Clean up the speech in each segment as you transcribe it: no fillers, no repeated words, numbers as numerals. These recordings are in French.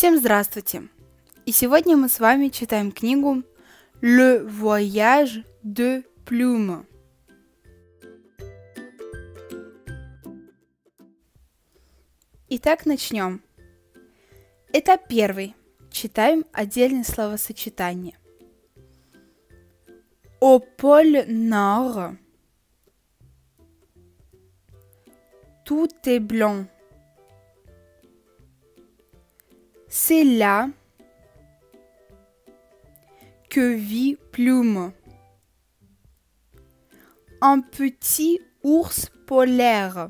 Всем здравствуйте! И сегодня мы с вами читаем книгу Le voyage de Plume. Итак, начнем. Этап первый. Читаем отдельные словосочетания. Au pôle Nord, tout est blanc. C'est là que vit Plume, un petit ours polaire,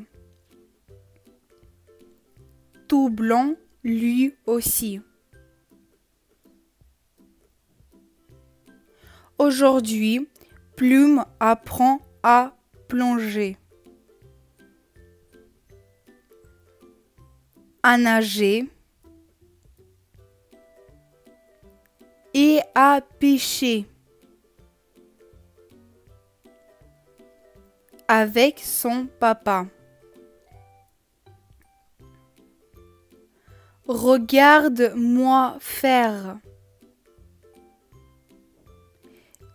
tout blanc lui aussi. Aujourd'hui, Plume apprend à plonger, à nager et à pêcher avec son papa. Regarde-moi faire.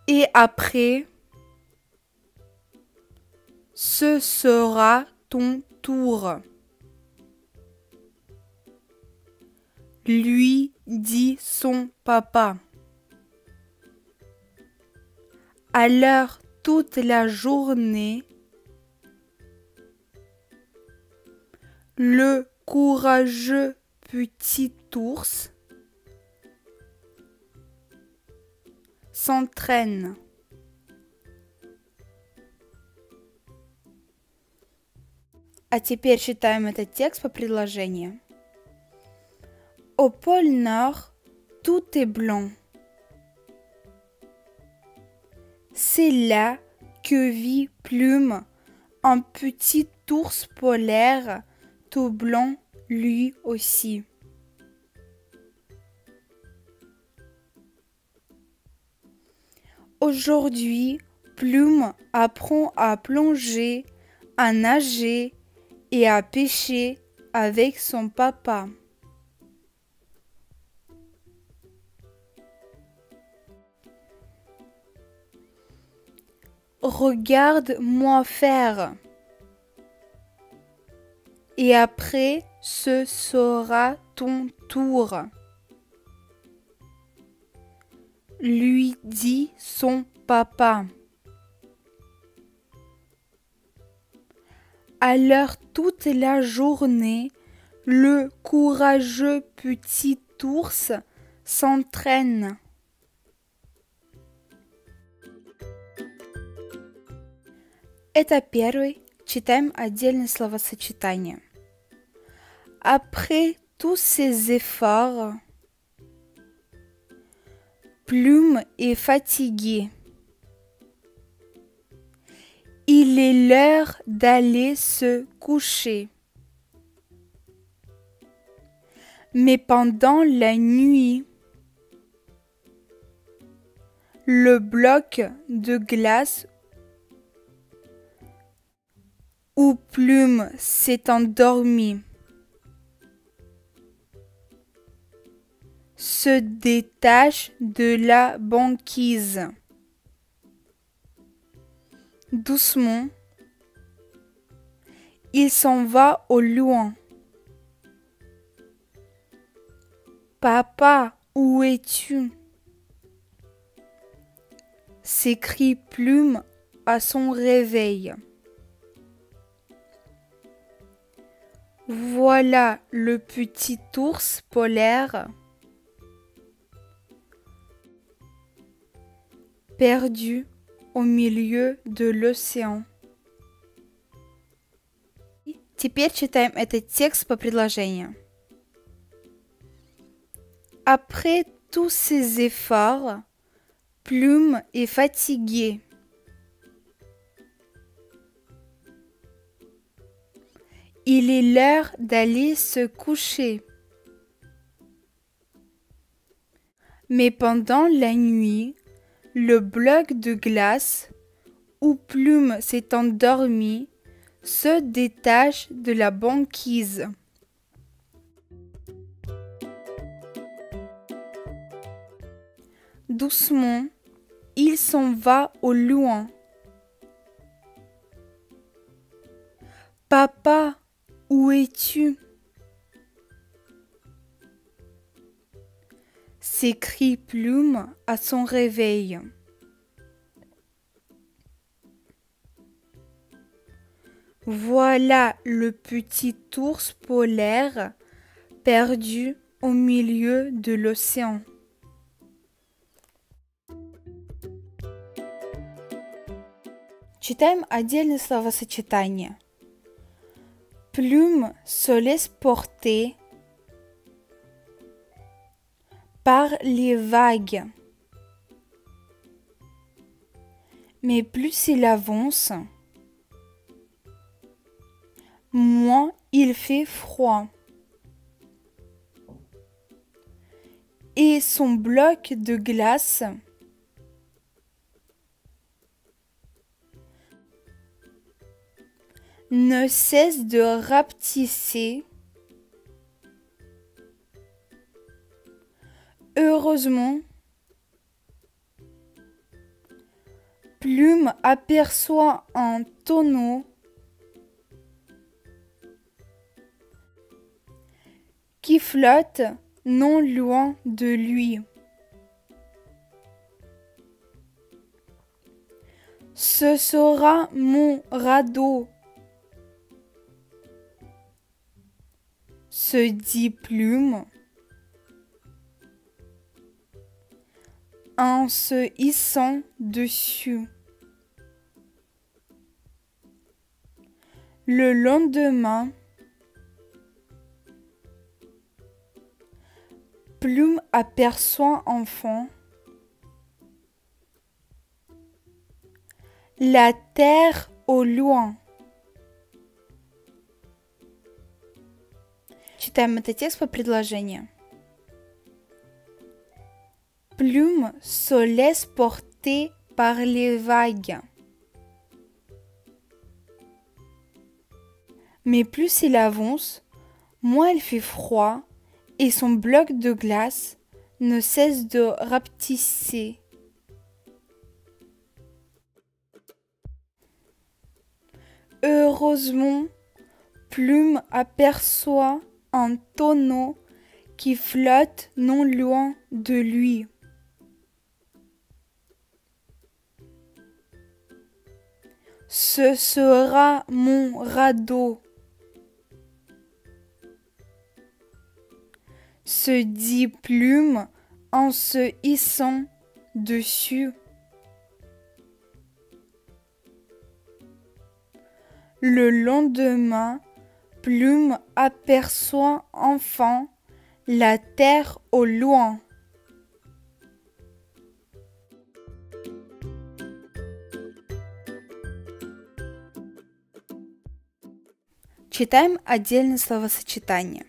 Et après, ce sera ton tour. Lui dit son papa. Alors toute la journée, le courageux petit ours s'entraîne. А теперь читаем этот текст по предложению. Au pôle Nord, tout est blanc. C'est là que vit Plume, un petit ours polaire, tout blanc lui aussi. Aujourd'hui, Plume apprend à plonger, à nager et à pêcher avec son papa. Regarde-moi faire. Et après, ce sera ton tour. Lui dit son papa. Alors toute la journée, le courageux petit ours s'entraîne. Этап первый. Читаем отдельные словосочетания. Après tous ces efforts, Plume est fatigué. Il est l'heure d'aller se coucher. Mais pendant la nuit, le bloc de glace où Plume s'est endormi se détache de la banquise. Doucement, il s'en va au loin. Papa, où es-tu? S'écrie Plume à son réveil. Voilà le petit ours polaire perdu au milieu de l'océan. Теперь читаем этот текст по предложению. Après tous ces efforts, Plume est fatigué. Il est l'heure d'aller se coucher. Mais pendant la nuit, le bloc de glace où Plume s'est endormi se détache de la banquise. doucement, il s'en va au loin. Papa, où es-tu? S'écrie Plume à son réveil. Voilà le petit ours polaire perdu au milieu de l'océan. Читаем отдельные словосочетания. Plume se laisse porter par les vagues. Mais plus il avance, moins il fait froid. Et son bloc de glace ne cesse de rapetisser. Heureusement, Plume aperçoit un tonneau qui flotte non loin de lui. Ce sera mon radeau, se dit Plume en se hissant dessus. Le lendemain, Plume aperçoit enfin la terre au loin. Читаем этот текст по предложению. Plume se laisse porter par les vagues. Mais plus il avance, moins il fait froid et son bloc de glace ne cesse de rapetisser. Heureusement, Plume aperçoit un tonneau qui flotte non loin de lui. Ce sera mon radeau, se dit Plume en se hissant dessus. Le lendemain, Plume aperçoit enfin la terre au loin. Читаем отдельные словосочетания.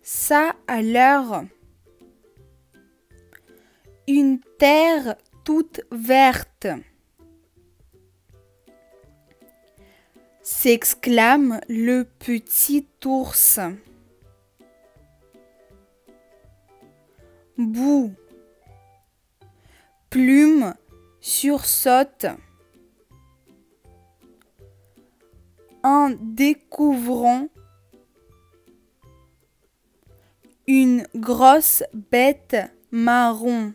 Ça a l'air. Une terre toute verte. S'exclame le petit ours. Bouh. Plume sursaute en découvrant une grosse bête marron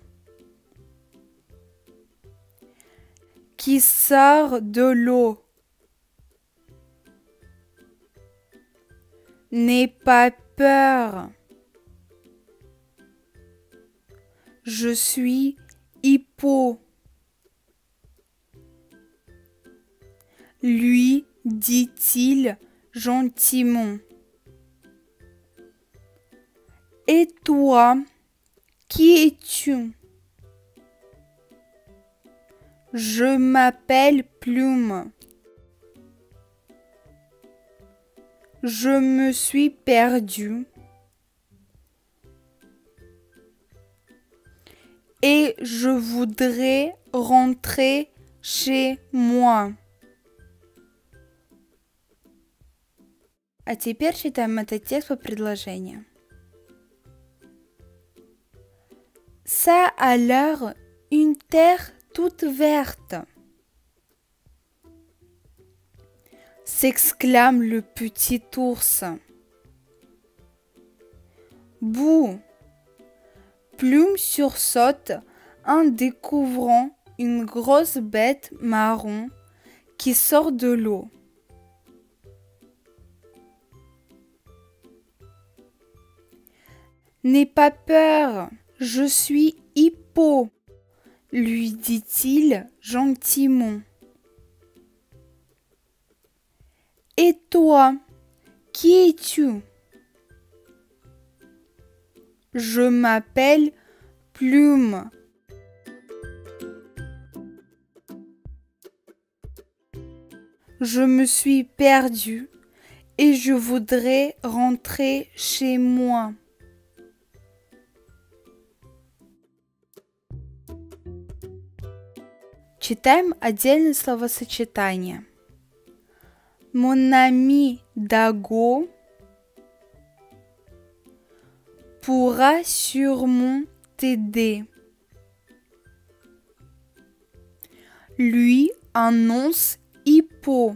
qui sort de l'eau. N'aie pas peur. Je suis Hippo. Lui dit-il gentiment. Et toi, qui es-tu? Je m'appelle Plume. Je me suis perdu et je voudrais rentrer chez moi. А теперь читаем этот текст по предложению. Ça a l'air une terre toute verte, s'exclame le petit ours. Bouh! Plume sursaute en découvrant une grosse bête marron qui sort de l'eau. N'aie pas peur, je suis Hippo, lui dit-il gentiment. Et toi, qui es-tu? Je m'appelle Plume. Je me suis perdue et je voudrais rentrer chez moi. Читаем отдельные словосочетания. Mon ami Dago pourra sûrement t'aider. Lui annonce Hippo.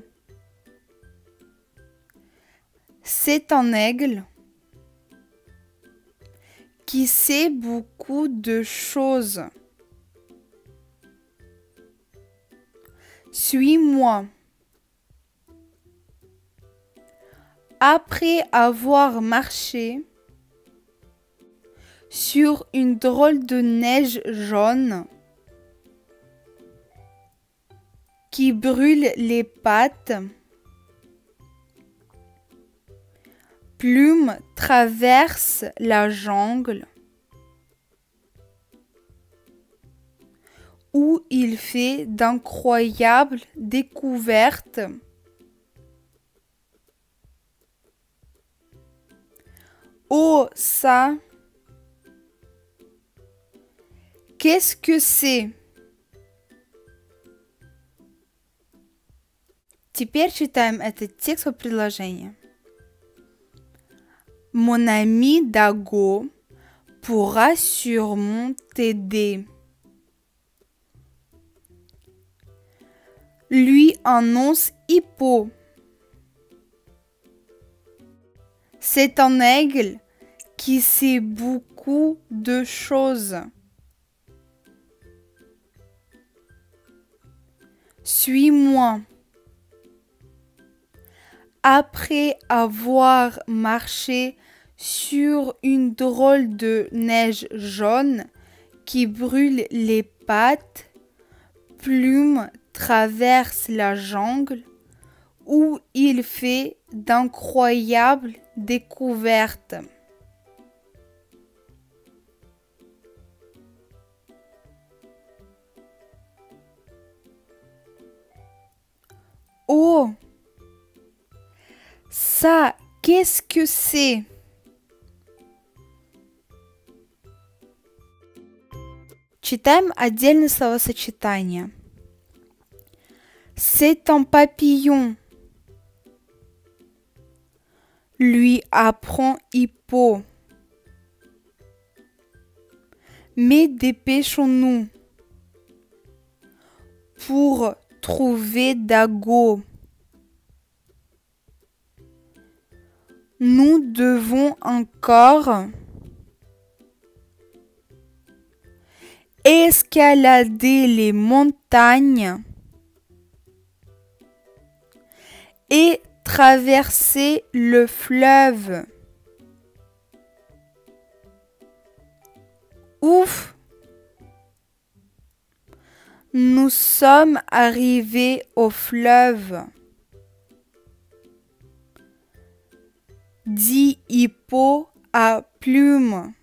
C'est un aigle qui sait beaucoup de choses. Suis-moi. Après avoir marché sur une drôle de neige jaune qui brûle les pattes, Plume traverse la jungle où il fait d'incroyables découvertes. Oh, ça! Qu'est-ce que c'est? Теперь читаем этот текст по предложению. Mon ami Dago pourra sûrement t'aider. Lui annonce Hippo. C'est un aigle qui sait beaucoup de choses. Suis-moi. Après avoir marché sur une drôle de neige jaune qui brûle les pattes, Plume traverse la jungle où il fait d'incroyables découvertes. Oh! Ça, qu'est-ce que c'est? Читаем отдельные словосочетания. C'est un papillon. Lui apprend Hippo. Mais dépêchons-nous pour trouver Dago. Nous devons encore escalader les montagnes et traverser le fleuve. Ouf! Nous sommes arrivés au fleuve, dit Hippo à Plume.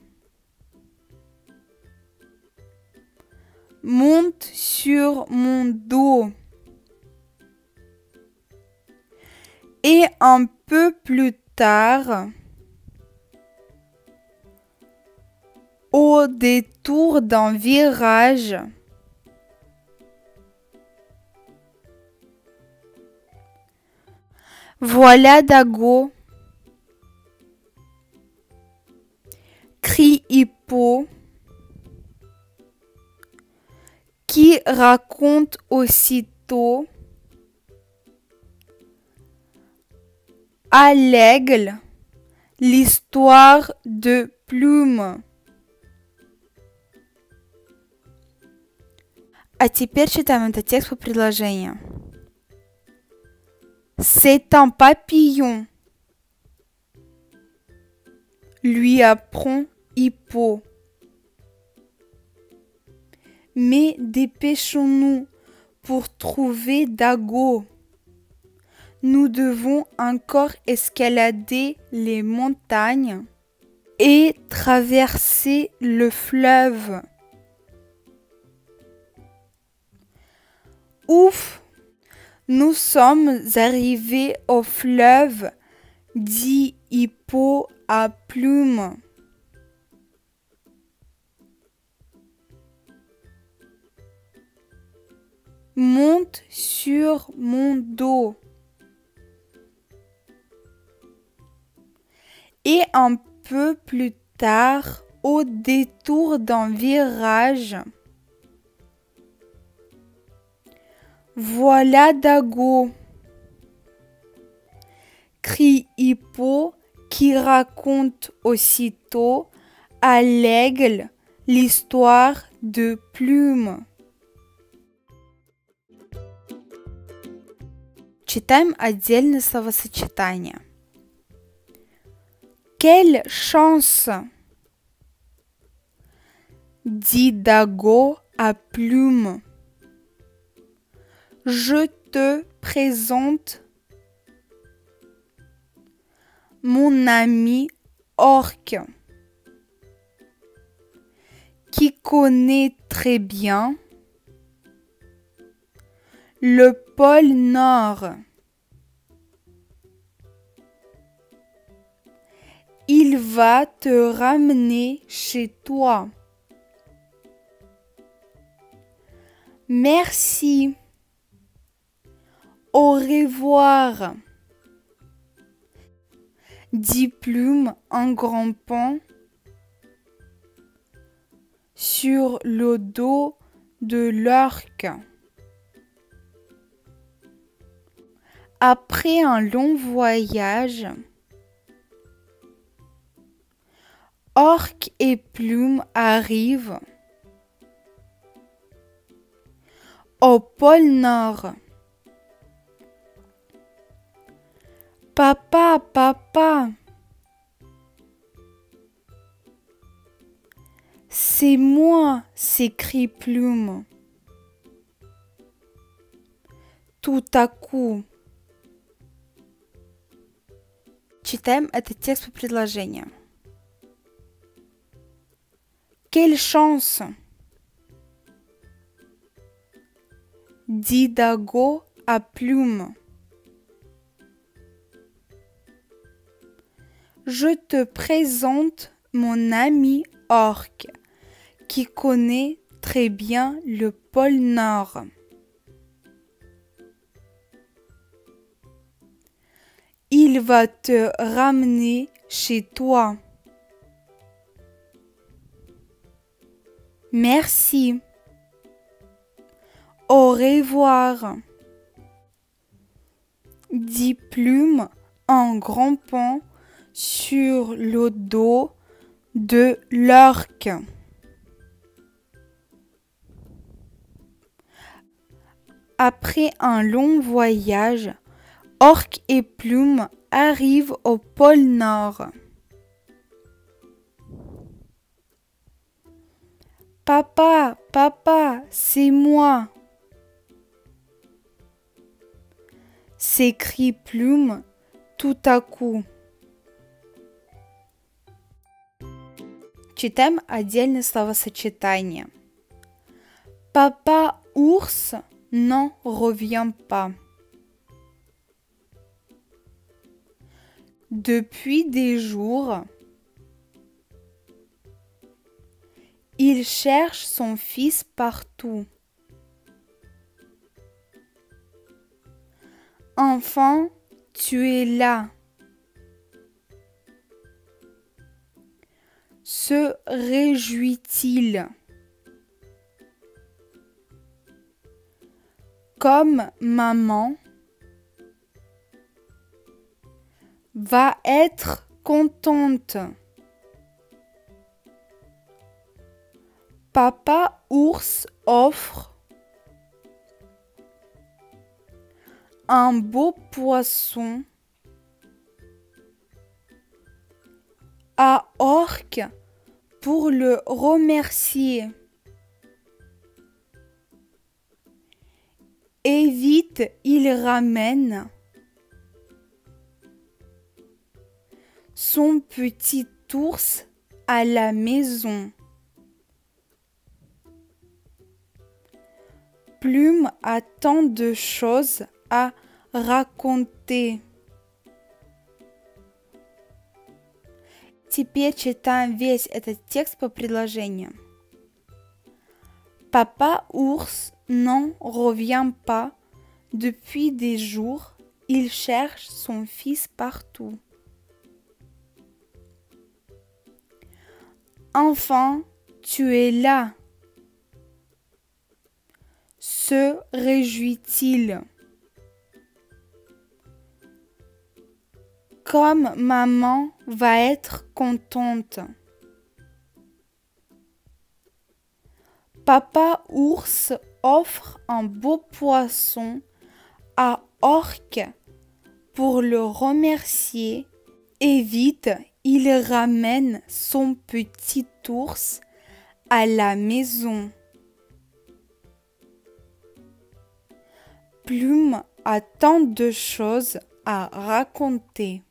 Monte sur mon dos. Et un peu plus tard, au détour d'un virage, voilà Dago, crie Hippo, raconte aussitôt à l'aigle l'histoire de Plume. А теперь читаем этот текст по предложению. C'est un papillon, lui apprend Hippo. Mais dépêchons-nous pour trouver Dago. Nous devons encore escalader les montagnes et traverser le fleuve. Ouf! Nous sommes arrivés au fleuve, dit Hippo à Plume. Monte sur mon dos. Et un peu plus tard, au détour d'un virage, voilà Dago, crie Hippo qui raconte aussitôt à l'aigle l'histoire de Plume. Читаем отдельные словосочетания. Quelle chance! Dit Dago à Plume. Je te présente mon ami Orque, qui connaît très bien le pôle Nord. Il va te ramener chez toi. Merci. Au revoir, dit Plume en grimpant sur le dos de l'orque. Après un long voyage, Orque et Plume arrivent au pôle Nord. Papa, papa, c'est moi, s'écrie Plume. Tout à coup. Читаем этот текст по предложению. Quelle chance! Dit Dago à Plume. Je te présente mon ami Orque, qui connaît très bien le pôle Nord. Il va te ramener chez toi. Merci. Au revoir, dit Plume en grimpant sur le dos de l'orque. Après un long voyage, Orque et Plume arrivent au pôle Nord. Papa, papa, c'est moi, s'écrie Plume tout à coup. Читаем отдельные словосочетания. Papa ours n'en revient pas. Depuis des jours, il cherche son fils partout. Enfin, tu es là. Se réjouit-il? Comme maman va être contente. Papa ours offre un beau poisson à Orque pour le remercier. Et vite, il ramène son petit ours à la maison. Plume a tant de choses à raconter. Теперь читаем весь этот текст по предложениям. Papa ours n'en revient pas. Depuis des jours, il cherche son fils partout. Enfant, tu es là. Se réjouit-il? Comme maman va être contente. Papa ours offre un beau poisson à Orque pour le remercier et vite il ramène son petit ours à la maison. Plume a tant de choses à raconter.